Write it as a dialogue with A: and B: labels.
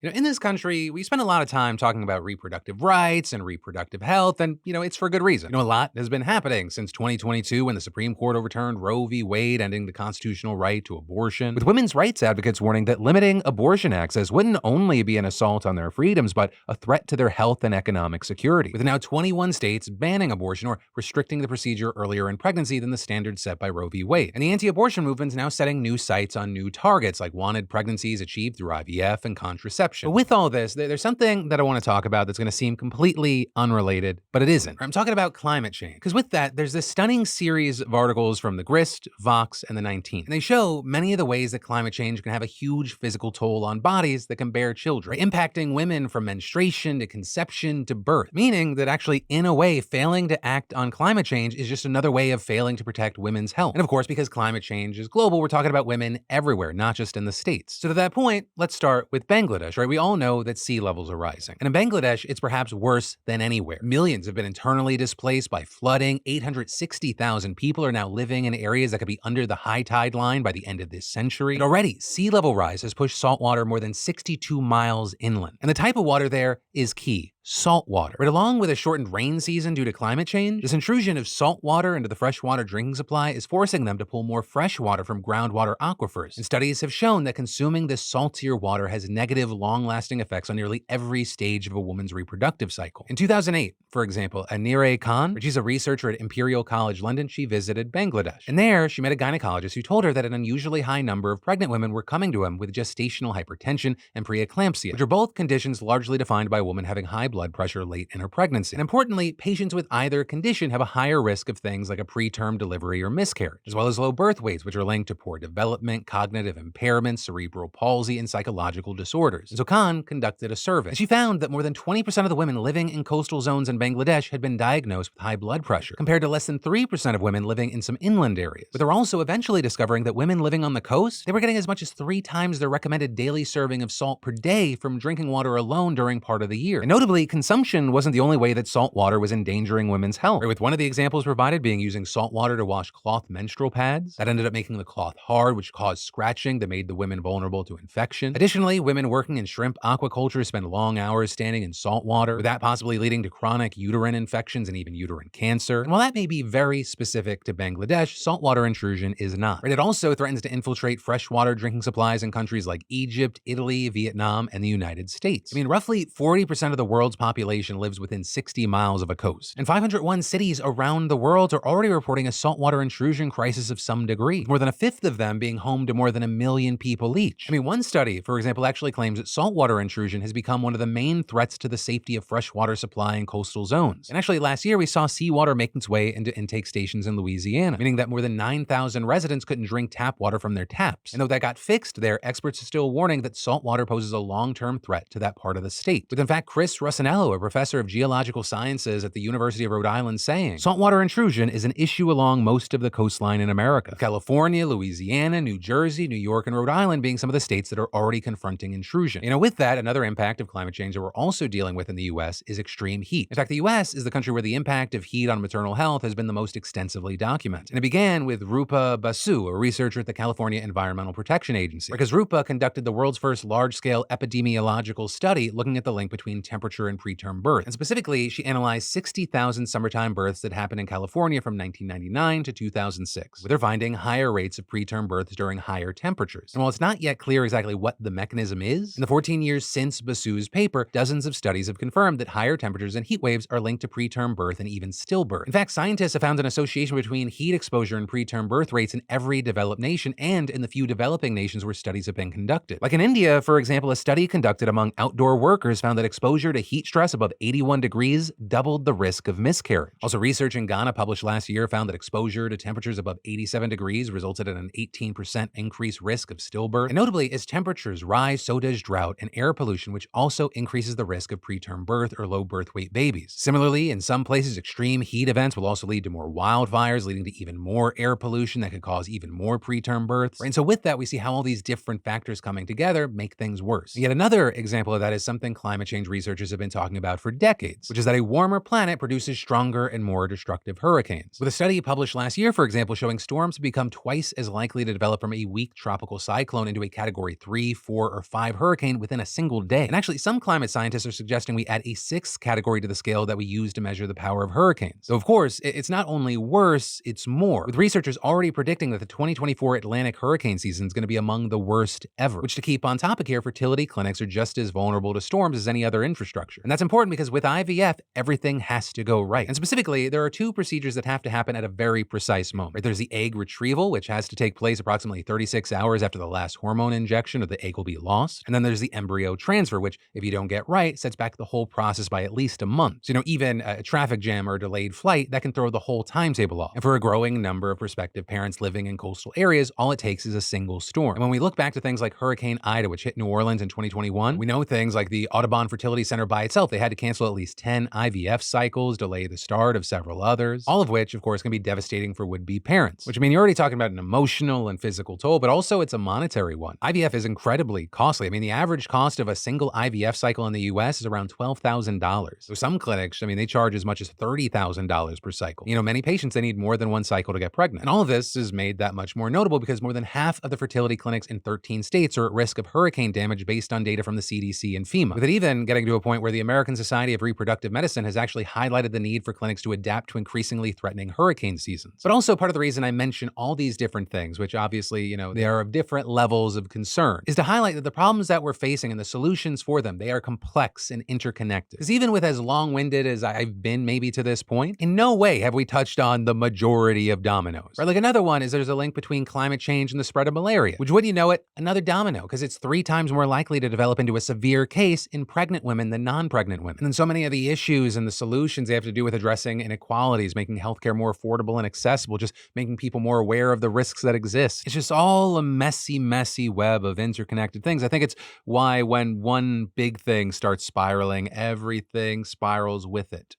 A: In this country, we spend a lot of time talking about reproductive rights and reproductive health, and, it's for good reason. A lot has been happening since 2022 when the Supreme Court overturned Roe v. Wade, ending the constitutional right to abortion, with women's rights advocates warning that limiting abortion access wouldn't only be an assault on their freedoms, but a threat to their health and economic security, with now 21 states banning abortion or restricting the procedure earlier in pregnancy than the standard set by Roe v. Wade. And the anti-abortion movement is now setting new sights on new targets, like wanted pregnancies achieved through IVF and contraception. But with all this, there's something that I want to talk about that's going to seem completely unrelated, but it isn't. I'm talking about climate change. Because with that, there's this stunning series of articles from the Grist, Vox, and the 19th. And they show many of the ways that climate change can have a huge physical toll on bodies that can bear children, right? Impacting women from menstruation to conception to birth. Meaning that actually, in a way, failing to act on climate change is just another way of failing to protect women's health. And of course, because climate change is global, we're talking about women everywhere, not just in the States. So to that point, let's start with Bangladesh, right? We all know that sea levels are rising. And in Bangladesh, it's perhaps worse than anywhere. Millions have been internally displaced by flooding. 860,000 people are now living in areas that could be under the high tide line by the end of this century. And already, sea level rise has pushed saltwater more than 62 miles inland. And the type of water there is key. Saltwater. But along with a shortened rain season due to climate change, this intrusion of saltwater into the freshwater drinking supply is forcing them to pull more fresh water from groundwater aquifers. And studies have shown that consuming this saltier water has negative, long-lasting effects on nearly every stage of a woman's reproductive cycle. In 2008, for example, Anire Khan, she's a researcher at Imperial College London, she visited Bangladesh. And there, she met a gynecologist who told her that an unusually high number of pregnant women were coming to him with gestational hypertension and preeclampsia, which are both conditions largely defined by a woman having high blood pressure late in her pregnancy. And importantly, patients with either condition have a higher risk of things like a preterm delivery or miscarriage, as well as low birth weights, which are linked to poor development, cognitive impairment, cerebral palsy, and psychological disorders. And so Khan conducted a survey. And she found that more than 20% of the women living in coastal zones in Bangladesh had been diagnosed with high blood pressure, compared to less than 3% of women living in some inland areas. But they're also eventually discovering that women living on the coast, they were getting as much as 3 times their recommended daily serving of salt per day from drinking water alone during part of the year. And notably, consumption wasn't the only way that salt water was endangering women's health, right? With one of the examples provided being using salt water to wash cloth menstrual pads. That ended up making the cloth hard, which caused scratching that made the women vulnerable to infection. Additionally, women working in shrimp aquaculture spend long hours standing in salt water, with that possibly leading to chronic uterine infections and even uterine cancer. And while that may be very specific to Bangladesh, saltwater intrusion is not. Right? It also threatens to infiltrate freshwater drinking supplies in countries like Egypt, Italy, Vietnam, and the United States. Roughly 40% of the world's population lives within 60 miles of a coast. And 501 cities around the world are already reporting a saltwater intrusion crisis of some degree, with more than a fifth of them being home to more than 1 million people each. One study, for example, actually claims that saltwater intrusion has become one of the main threats to the safety of freshwater supply in coastal zones. And actually, last year we saw seawater make its way into intake stations in Louisiana, meaning that more than 9,000 residents couldn't drink tap water from their taps. And though that got fixed there, experts are still warning that saltwater poses a long-term threat to that part of the state. With in fact, Chris Russinello, a professor of geological sciences at the University of Rhode Island, saying, saltwater intrusion is an issue along most of the coastline in America. California, Louisiana, New Jersey, New York, and Rhode Island being some of the states that are already confronting intrusion. With that, another impact of climate change that we're also dealing with in the U.S. is extreme heat. In fact, the U.S. is the country where the impact of heat on maternal health has been the most extensively documented. And it began with Rupa Basu, a researcher at the California Environmental Protection Agency, because Rupa conducted the world's first large-scale epidemiological study looking at the link between temperature and preterm birth. And specifically, she analyzed 60,000 summertime births that happened in California from 1999 to 2006, with her finding higher rates of preterm births during higher temperatures. And while it's not yet clear exactly what the mechanism is, in the 14 years since Basu's paper, dozens of studies have confirmed that higher temperatures and heat waves are linked to preterm birth and even stillbirth. In fact, scientists have found an association between heat exposure and preterm birth rates in every developed nation and in the few developing nations where studies have been conducted. Like in India, for example, a study conducted among outdoor workers found that exposure to heat stress above 81 degrees doubled the risk of miscarriage. Also, research in Ghana published last year found that exposure to temperatures above 87 degrees resulted in an 18% increased risk of stillbirth. And notably, as temperatures rise, so does drought and air pollution, which also increases the risk of preterm birth or low birth weight babies. Similarly, in some places, extreme heat events will also lead to more wildfires, leading to even more air pollution that could cause even more preterm births. And so with that, we see how all these different factors coming together make things worse. And yet another example of that is something climate change researchers have been been talking about for decades, which is that a warmer planet produces stronger and more destructive hurricanes. With a study published last year, for example, showing storms become twice as likely to develop from a weak tropical cyclone into a category 3, 4, or 5 hurricane within a single day. And actually, some climate scientists are suggesting we add a 6th category to the scale that we use to measure the power of hurricanes. So of course, it's not only worse, it's more, with researchers already predicting that the 2024 Atlantic hurricane season is going to be among the worst ever. Which, to keep on topic here, fertility clinics are just as vulnerable to storms as any other infrastructure. And that's important because with IVF, everything has to go right. And specifically, there are 2 procedures that have to happen at a very precise moment. Right? There's the egg retrieval, which has to take place approximately 36 hours after the last hormone injection or the egg will be lost. And then there's the embryo transfer, which, if you don't get right, sets back the whole process by at least a month. So, even a traffic jam or a delayed flight, that can throw the whole timetable off. And for a growing number of prospective parents living in coastal areas, all it takes is a single storm. And when we look back to things like Hurricane Ida, which hit New Orleans in 2021, we know things like the Audubon Fertility Center by itself, they had to cancel at least 10 IVF cycles, delay the start of several others, all of which, of course, can be devastating for would-be parents. Which, you're already talking about an emotional and physical toll, but also it's a monetary one. IVF is incredibly costly. The average cost of a single IVF cycle in the US is around $12,000. So some clinics, they charge as much as $30,000 per cycle. Many patients, they need more than one cycle to get pregnant. And all of this is made that much more notable because more than half of the fertility clinics in 13 states are at risk of hurricane damage based on data from the CDC and FEMA. With it even getting to a point where the American Society of Reproductive Medicine has actually highlighted the need for clinics to adapt to increasingly threatening hurricane seasons. But also part of the reason I mention all these different things, which obviously, they are of different levels of concern, is to highlight that the problems that we're facing and the solutions for them, they are complex and interconnected. Because even with as long-winded as I've been maybe to this point, in no way have we touched on the majority of dominoes. Right? Like another one is there's a link between climate change and the spread of malaria, which, wouldn't you know it, another domino, because it's 3 times more likely to develop into a severe case in pregnant women than non-pregnant women. And then so many of the issues and the solutions they have to do with addressing inequalities, making healthcare more affordable and accessible, just making people more aware of the risks that exist. It's just all a messy, messy web of interconnected things. I think it's why when one big thing starts spiraling, everything spirals with it.